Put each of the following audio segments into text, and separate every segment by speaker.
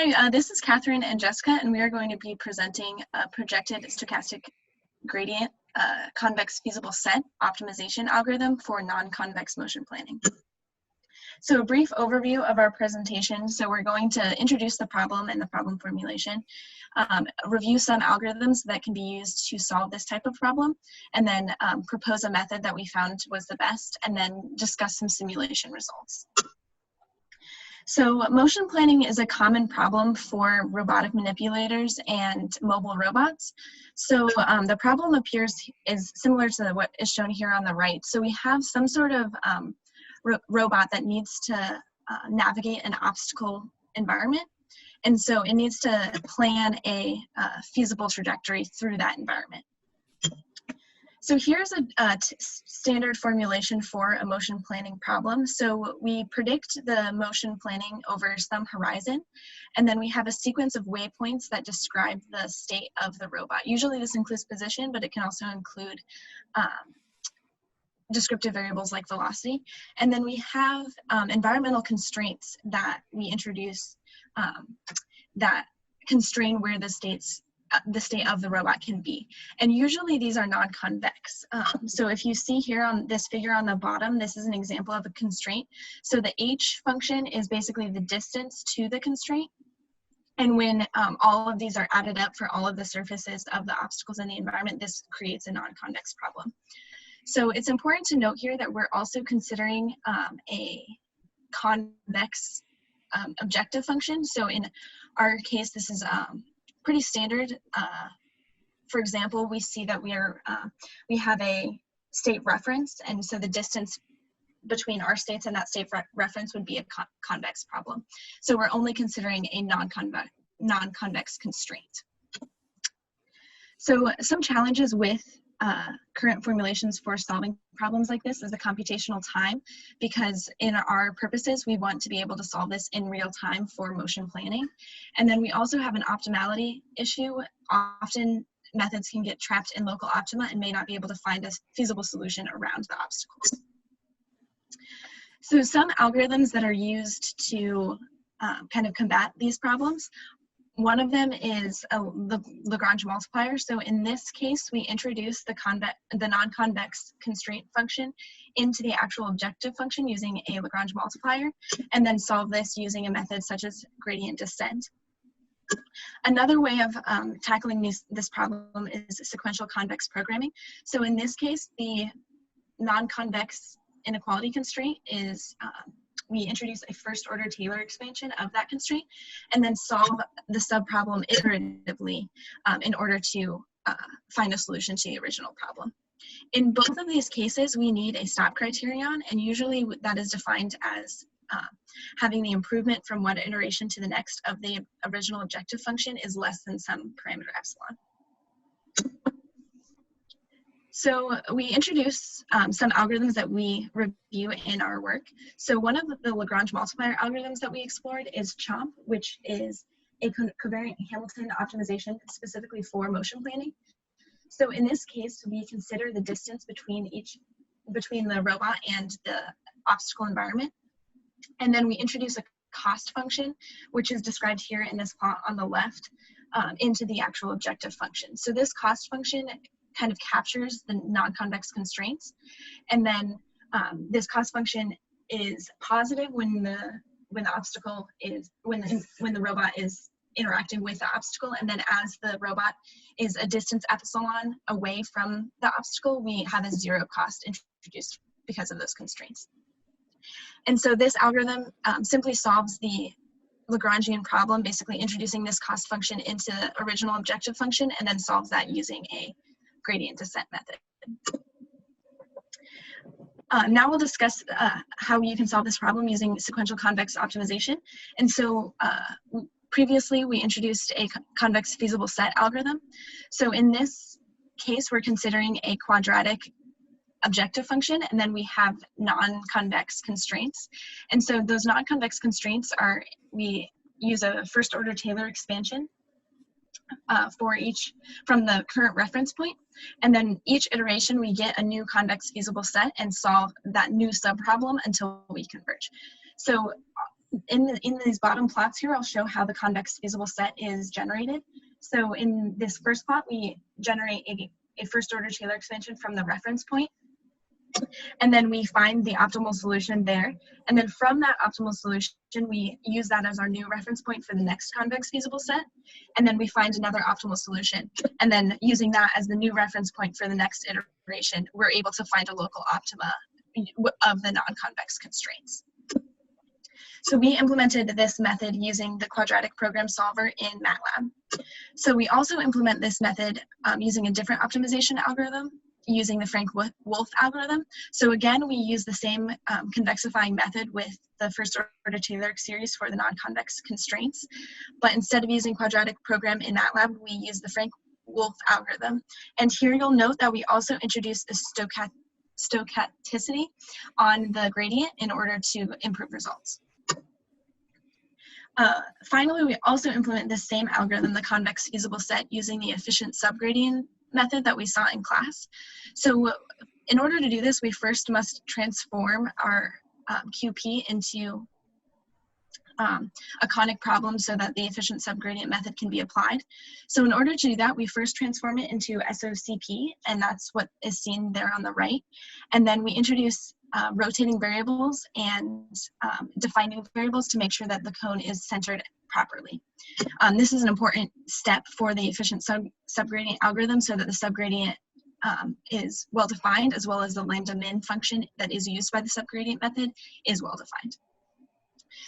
Speaker 1: Hi, this is Catherine and Jessica, and we are going to be presenting a projected stochastic gradient convex feasible set optimization algorithm for non-convex motion planning. So a brief overview of our presentation. So we're going to introduce the problem and the problem formulation, review some algorithms that can be used to solve this type of problem, and then propose a method that we found was the best, and then discuss some simulation results. So motion planning is a common problem for robotic manipulators and mobile robots. So the problem is similar to what is shown here on the right. So we have some sort of robot that needs to navigate an obstacle environment. And so it needs to plan a feasible trajectory through that environment. So here's a standard formulation for a motion planning problem. So we predict the motion planning over some horizon, and then we have a sequence of waypoints that describe the state of the robot. Usually this includes position, but it can also include descriptive variables like velocity. And then we have environmental constraints that we introduce that constrain where the state of the robot can be. And usually these are non-convex. So if you see here on this figure on the bottom, this is an example of a constraint. So the h function is basically the distance to the constraint. And when all of these are added up for all of the surfaces of the obstacles in the environment, this creates a non-convex problem. So it's important to note here that we're also considering a convex objective function. So in our case, this is pretty standard. For example, we see that we have a state reference, and so the distance between our states and that state reference would be a convex problem. So we're only considering a non-convex constraint. So some challenges with current formulations for solving problems like this is the computational time, because in our purposes, we want to be able to solve this in real time for motion planning. And then we also have an optimality issue. Often methods can get trapped in local optima and may not be able to find a feasible solution around the obstacles. So some algorithms that are used to kind of combat these problems. One of them is the Lagrange multiplier. So in this case, we introduce the non-convex constraint function into the actual objective function using a Lagrange multiplier, and then solve this using a method such as gradient descent. Another way of tackling this problem is sequential convex programming. So in this case, the non-convex inequality constraint is we introduce a first-order Taylor expansion of that constraint, and then solve the subproblem iteratively in order to find a solution to the original problem. In both of these cases, we need a stop criterion, and usually that is defined as having the improvement from one iteration to the next of the original objective function is less than some parameter epsilon. So we introduce some algorithms that we review in our work. So one of the Lagrange multiplier algorithms that we explored is CHOMP, which is a covariant Hamilton optimization specifically for motion planning. So in this case, we consider the distance between the robot and the obstacle environment. And then we introduce a cost function, which is described here in this plot on the left, into the actual objective function. So this cost function kind of captures the non-convex constraints, and then this cost function is positive when the robot is interacting with the obstacle, and then as the robot is a distance epsilon away from the obstacle, we have a zero cost introduced because of those constraints. And so this algorithm simply solves the Lagrangian problem, basically introducing this cost function into the original objective function, and then solves that using a gradient descent method. Now we'll discuss how you can solve this problem using sequential convex optimization. And so previously we introduced a convex feasible set algorithm. So in this case, we're considering a quadratic objective function, and then we have non-convex constraints. And so those non-convex constraints are, we use a first order Taylor expansion from the current reference point, and then each iteration we get a new convex feasible set and solve that new subproblem until we converge. So in these bottom plots here, I'll show how the convex feasible set is generated. So in this first plot, we generate a first order Taylor expansion from the reference point, and then we find the optimal solution there. And then from that optimal solution, we use that as our new reference point for the next convex feasible set. And then we find another optimal solution. And then using that as the new reference point for the next iteration, we're able to find a local optima of the non-convex constraints. So we implemented this method using the quadratic program solver in MATLAB. So we also implement this method using a different optimization algorithm, using the Frank-Wolf algorithm. So again, we use the same convexifying method with the first order Taylor series for the non-convex constraints. But instead of using quadratic program in MATLAB, we use the Frank-Wolf algorithm. And here you'll note that we also introduce a stochasticity on the gradient in order to improve results. Finally, we also implement this same algorithm, the convex feasible set, using the efficient subgradient method that we saw in class. So in order to do this, we first must transform our QP into a conic problem so that the efficient subgradient method can be applied. So in order to do that, we first transform it into SOCP, and that's what is seen there on the right. And then we introduce rotating variables and define new variables to make sure that the cone is centered properly. This is an important step for the efficient subgradient algorithm so that the subgradient is well defined, as well as the lambda min function that is used by the subgradient method is well defined.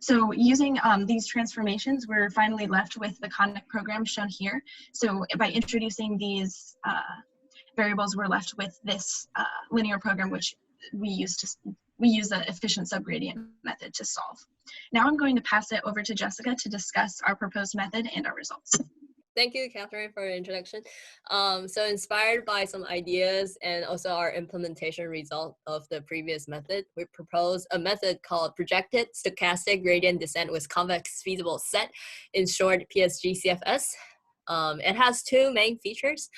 Speaker 1: So using these transformations, we're finally left with the conic program shown here. So by introducing these variables, we're left with this linear program, which we use the efficient subgradient method to solve. Now I'm going to pass it over to Jessica to discuss our proposed method and our results.
Speaker 2: Thank you, Catherine, for the introduction. So inspired by some ideas and also our implementation result of the previous method, we propose a method called projected stochastic gradient descent with convex feasible set, in short PSGCFS. It has two main features.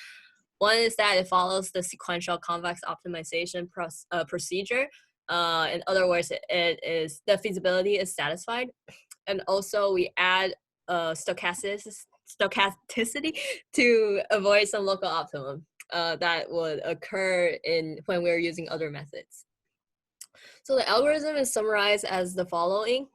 Speaker 2: One is that it follows the sequential convex optimization procedure. In other words, the feasibility is satisfied. And also we add stochasticity to avoid some local optimum that would occur when we're using other methods. So the algorithm is summarized as the following.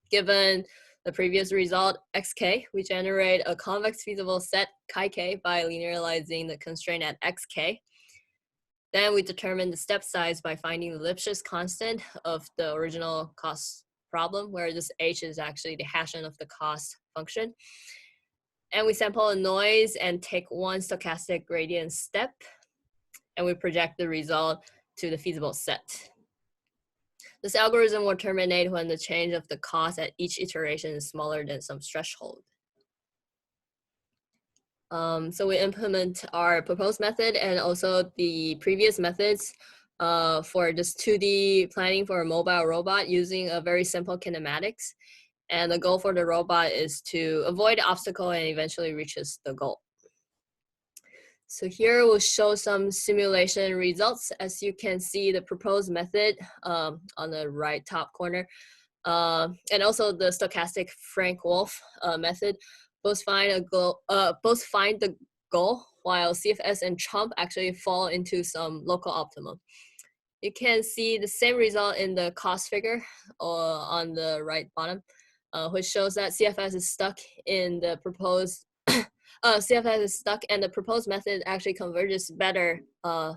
Speaker 2: Given the previous result, xk, we generate a convex feasible set chi k by linearizing the constraint at xk. Then we determine the step size by finding the Lipschitz constant of the original cost problem, where this h is actually the Hessian of the cost function. And we sample a noise and take one stochastic gradient step, and we project the result to the feasible set. This algorithm will terminate when the change of the cost at each iteration is smaller than some threshold. So we implement our proposed method and also the previous methods for this 2D planning for a mobile robot using a very simple kinematics. And the goal for the robot is to avoid the obstacle and eventually reaches the goal. So here we'll show some simulation results. As you can see, the proposed method on the right top corner, and also the stochastic Frank-Wolf method, both find the goal, while CFS and Trump actually fall into some local optimum. You can see the same result in the cost figure on the right bottom, which shows that CFS is stuck in the proposed CFS is stuck, and the proposed method actually converges better,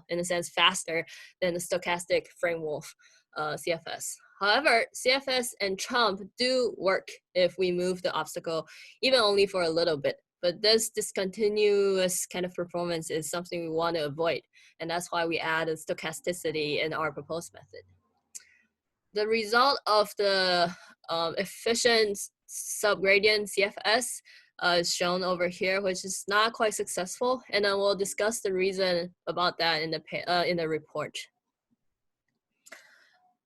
Speaker 2: in a sense, faster than the stochastic Frank-Wolf CFS. However, CFS and Trump do work if we move the obstacle, even only for a little bit. But this discontinuous kind of performance is something we want to avoid, and that's why we add a stochasticity in our proposed method. The result of the efficient subgradient CFS is shown over here, which is not quite successful, and then we'll discuss the reason about that in the report.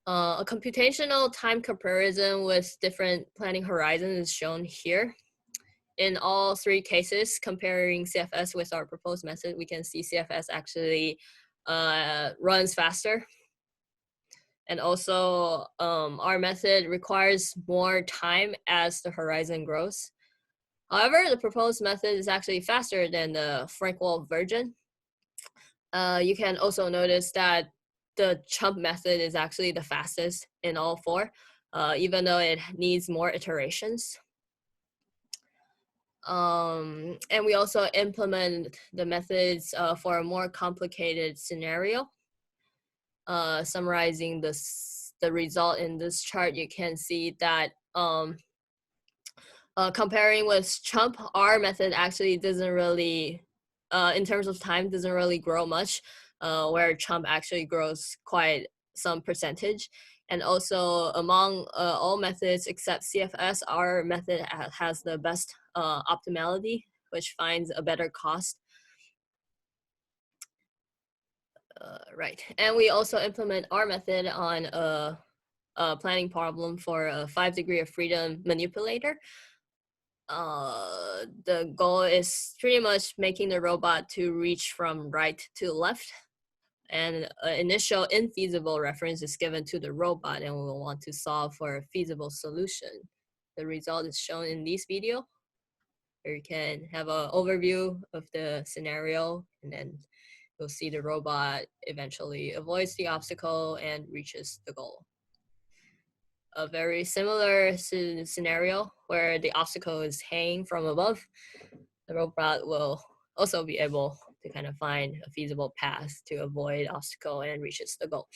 Speaker 2: A computational time comparison with different planning horizons is shown here. In all three cases, comparing CFS with our proposed method, we can see CFS actually runs faster. And also, our method requires more time as the horizon grows. However, the proposed method is actually faster than the Frank-Wolf version. You can also notice that the chump method is actually the fastest in all four, even though it needs more iterations. And we also implement the methods for a more complicated scenario. Summarizing the result in this chart, you can see that comparing with chump, our method actually doesn't really, in terms of time, doesn't really grow much, where chump actually grows quite some percentage. And also among all methods except CFS, our method has the best optimality, which finds a better cost. Right, and we also implement our method on a planning problem for a 5 degree of freedom manipulator. The goal is pretty much making the robot to reach from right to left, and an initial infeasible reference is given to the robot, and we will want to solve for a feasible solution. The result is shown in this video, where you can have an overview of the scenario, and then you'll see the robot eventually avoids the obstacle and reaches the goal. A very similar scenario where the obstacle is hanging from above, the robot will also be able to kind of find a feasible path to avoid obstacle and reaches the goal.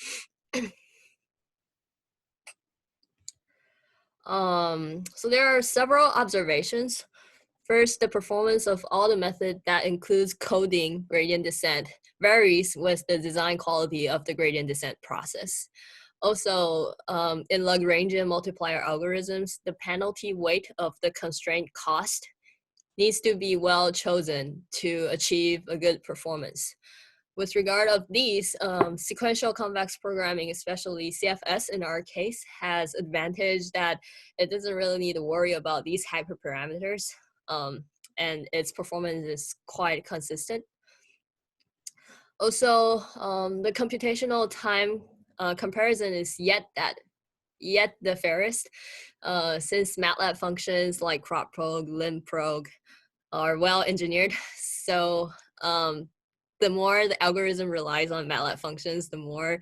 Speaker 2: So there are several observations. First, the performance of all the method that includes coding gradient descent varies with the design quality of the gradient descent process. Also, in Lagrangian multiplier algorithms, the penalty weight of the constraint cost needs to be well chosen to achieve a good performance. With regard of these, sequential convex programming, especially CFS in our case, has advantage that it doesn't really need to worry about these hyperparameters, and its performance is quite consistent. Also, the computational time comparison is yet the fairest, since MATLAB functions like crop_prog, lim_prog are well engineered. So the more the algorithm relies on MATLAB functions, the more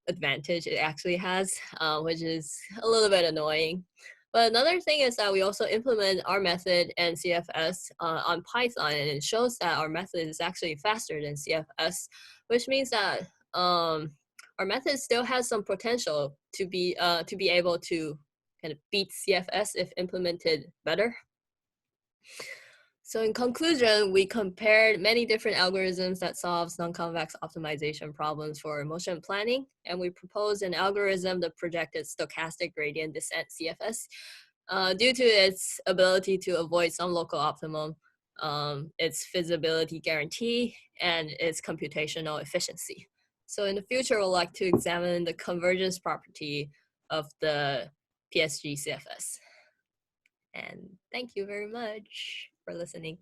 Speaker 2: advantage it actually has, which is a little bit annoying. But another thing is that we also implement our method and CFS on Python, and it shows that our method is actually faster than CFS, which means that our method still has some potential to be able to kind of beat CFS if implemented better. So in conclusion, we compared many different algorithms that solves non-convex optimization problems for motion planning, and we proposed an algorithm that projected stochastic gradient descent CFS due to its ability to avoid some local optimum, its feasibility guarantee, and its computational efficiency. So in the future, we'd like to examine the convergence property of the PSGCFS. And thank you very much for listening.